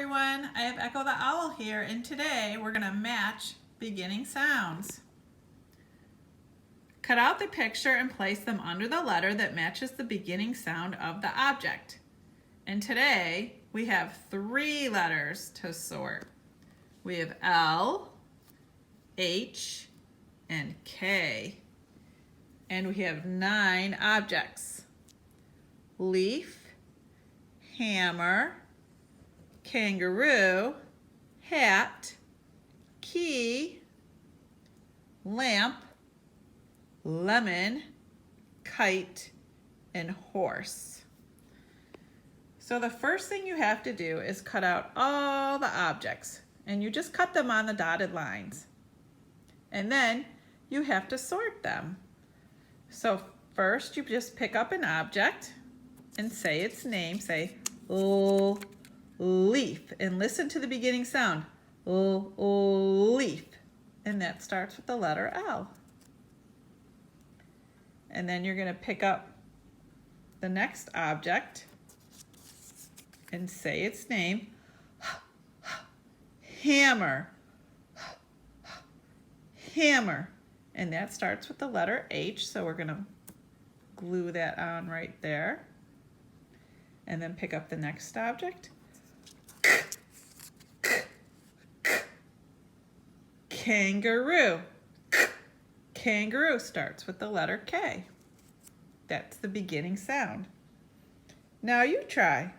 everyone, I have Echo the Owl here, and today we're going to match beginning sounds. Cut out the picture and place them under the letter that matches the beginning sound of the object. And today we have 3 letters to sort. We have L, H, and K. And we have 9 objects: leaf, hammer, kangaroo, hat, key, lamp, lemon, kite, and horse. So the first thing you have to do is cut out all the objects, and you just cut them on the dotted lines. And then you have to sort them. So first you just pick up an object and say its name. Say leaf, and listen to the beginning sound. Leaf, and that starts with the letter L. And then you're going to pick up the next object and say its name. Hammer, hammer, and that starts with the letter H, so we're going to glue that on right there. And then pick up the next object. Kangaroo. Kangaroo starts with the letter K. That's the beginning sound. Now you try.